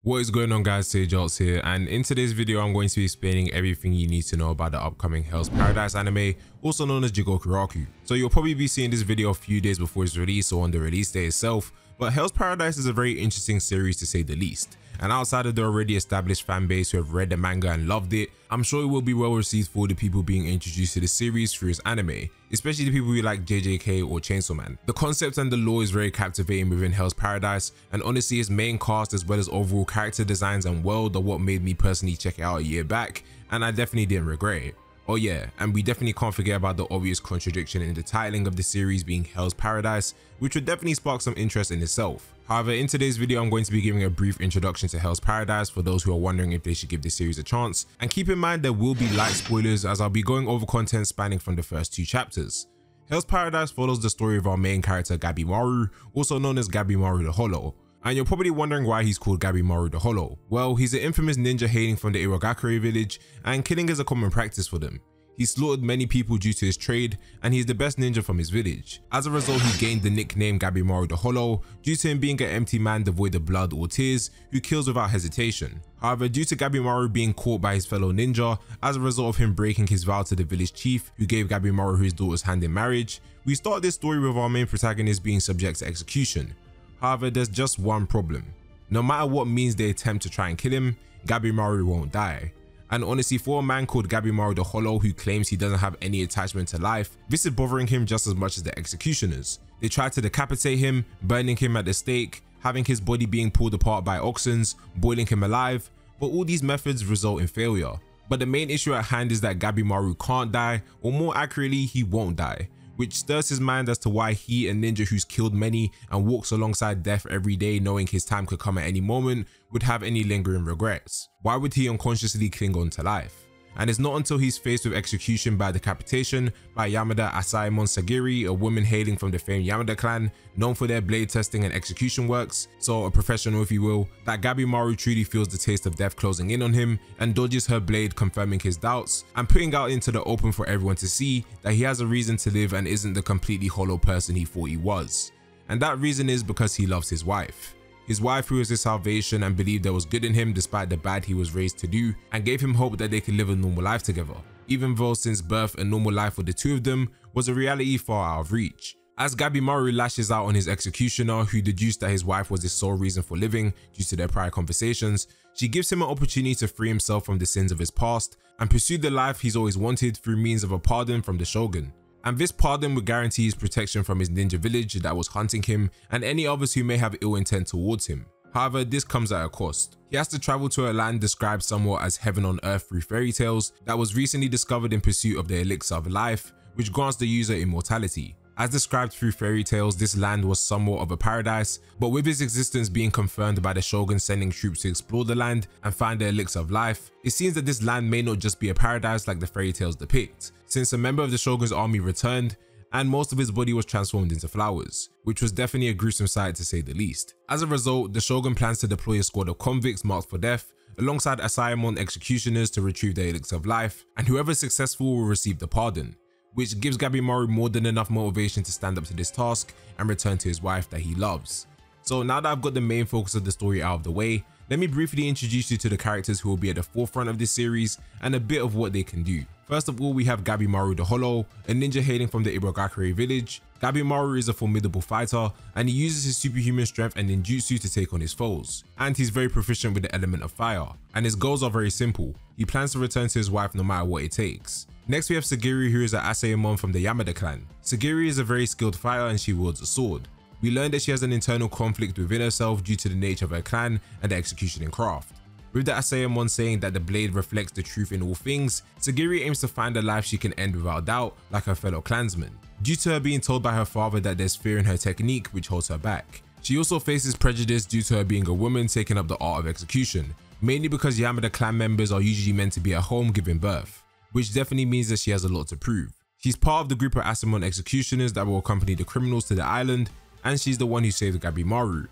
What is going on, guys? SageArtz here, and in today's video I'm going to be explaining everything you need to know about the upcoming Hell's Paradise anime, also known as Jigokuraku. So you'll probably be seeing this video a few days before its release or on the release day itself, but Hell's Paradise is a very interesting series to say the least. And outside of the already established fan base who have read the manga and loved it, I'm sure it will be well received for the people being introduced to the series through its anime, especially the people who like JJK or Chainsaw Man. The concept and the lore is very captivating within Hell's Paradise, and honestly its main cast as well as overall character designs and world are what made me personally check it out a year back, and I definitely didn't regret it. Oh yeah, and we definitely can't forget about the obvious contradiction in the titling of the series being Hell's Paradise, which would definitely spark some interest in itself. However, in today's video I'm going to be giving a brief introduction to Hell's Paradise for those who are wondering if they should give this series a chance, and keep in mind there will be light spoilers as I'll be going over content spanning from the first 2 chapters. Hell's Paradise follows the story of our main character Gabimaru, also known as Gabimaru the Hollow. And you're probably wondering why he's called Gabimaru the Hollow. Well, he's an infamous ninja hailing from the Irogakure village, and killing is a common practice for them. He slaughtered many people due to his trade, and he's the best ninja from his village. As a result, he gained the nickname Gabimaru the Hollow due to him being an empty man devoid of blood or tears who kills without hesitation. However, due to Gabimaru being caught by his fellow ninja, as a result of him breaking his vow to the village chief who gave Gabimaru his daughter's hand in marriage, we start this story with our main protagonist being subject to execution. However, there's just one problem. No matter what means they attempt to try and kill him, Gabimaru won't die. And honestly, for a man called Gabimaru the Hollow who claims he doesn't have any attachment to life, this is bothering him just as much as the executioners. They try to decapitate him, burning him at the stake, having his body being pulled apart by oxens, boiling him alive, but all these methods result in failure. But the main issue at hand is that Gabimaru can't die, or more accurately, he won't die, which stirs his mind as to why he, a ninja who's killed many and walks alongside death every day knowing his time could come at any moment, would have any lingering regrets. Why would he unconsciously cling on to life? And it's not until he's faced with execution by decapitation by Yamada Asaemon Sagiri, a woman hailing from the famed Yamada clan, known for their blade testing and execution works, so a professional if you will, that Gabimaru truly feels the taste of death closing in on him and dodges her blade, confirming his doubts and putting out into the open for everyone to see that he has a reason to live and isn't the completely hollow person he thought he was. And that reason is because he loves his wife. His wife, who was his salvation and believed there was good in him despite the bad he was raised to do, and gave him hope that they could live a normal life together, even though since birth a normal life for the two of them was a reality far out of reach. As Gabimaru lashes out on his executioner, who deduced that his wife was his sole reason for living due to their prior conversations, she gives him an opportunity to free himself from the sins of his past and pursue the life he's always wanted through means of a pardon from the shogun. And this pardon would guarantee his protection from his ninja village that was hunting him and any others who may have ill intent towards him. However, this comes at a cost. He has to travel to a land described somewhat as heaven on earth through fairy tales that was recently discovered in pursuit of the elixir of life, which grants the user immortality. As described through fairy tales, this land was somewhat of a paradise, but with its existence being confirmed by the shogun sending troops to explore the land and find the elixir of life, it seems that this land may not just be a paradise like the fairy tales depict, since a member of the shogun's army returned and most of his body was transformed into flowers, which was definitely a gruesome sight to say the least. As a result, the shogun plans to deploy a squad of convicts marked for death alongside Asaemon executioners to retrieve the elixir of life, and whoever is successful will receive the pardon, which gives Gabimaru more than enough motivation to stand up to this task and return to his wife that he loves. So now that I've got the main focus of the story out of the way, let me briefly introduce you to the characters who will be at the forefront of this series and a bit of what they can do. First of all, we have Gabimaru the Hollow, a ninja hailing from the Irogakure village. Gabimaru is a formidable fighter and he uses his superhuman strength and ninjutsu to take on his foes. And he's very proficient with the element of fire, and his goals are very simple. He plans to return to his wife no matter what it takes. Next we have Sagiri, who is an Asaemon from the Yamada clan. Sagiri is a very skilled fighter and she wields a sword. We learn that she has an internal conflict within herself due to the nature of her clan and the executioning craft. With the Asaemon saying that the blade reflects the truth in all things, Sagiri aims to find a life she can end without doubt like her fellow clansmen, due to her being told by her father that there's fear in her technique which holds her back. She also faces prejudice due to her being a woman taking up the art of execution, mainly because Yamada clan members are usually meant to be at home giving birth, which definitely means that she has a lot to prove. She's part of the group of Asaemon executioners that will accompany the criminals to the island, and she's the one who saved Gabimaru.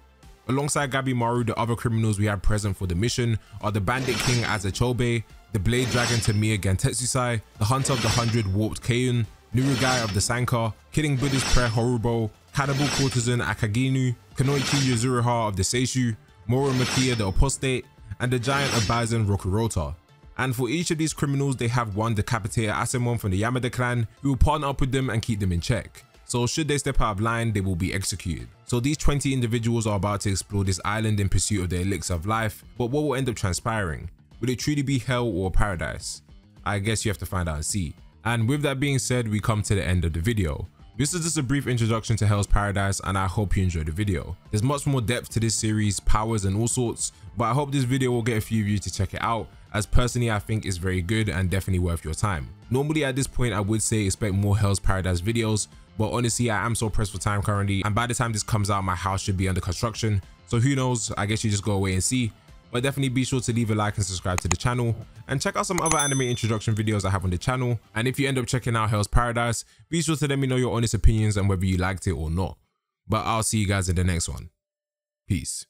Alongside Gabimaru, the other criminals we have present for the mission are the Bandit King Azachobe, the Blade Dragon Tamiya Gantetsusai, the Hunter of the 100 Warped Keiyun, Nurugai of the Sanka, Killing Buddhist Prayer Horubo, Cannibal Courtesan Akaginu, Kunoichi Yuzuriha of the Seishu, Moromakia the Apostate, and the giant Abaizen Rokurota. And for each of these criminals, they have one decapitated Asaemon from the Yamada clan who will partner up with them and keep them in check. So should they step out of line, they will be executed. So these 20 individuals are about to explore this island in pursuit of the elixir of life, but what will end up transpiring? Will it truly be hell or paradise? I guess you have to find out and see. And with that being said, we come to the end of the video. This is just a brief introduction to Hell's Paradise, and I hope you enjoyed the video. There's much more depth to this series, powers and all sorts, but I hope this video will get a few of you to check it out, as personally I think it's very good and definitely worth your time. Normally at this point I would say expect more Hell's Paradise videos, but honestly I am so pressed for time currently, and by the time this comes out my house should be under construction, so who knows, I guess you just go away and see. But definitely be sure to leave a like and subscribe to the channel, and check out some other anime introduction videos I have on the channel. And if you end up checking out Hell's Paradise, be sure to let me know your honest opinions and whether you liked it or not. But I'll see you guys in the next one. Peace.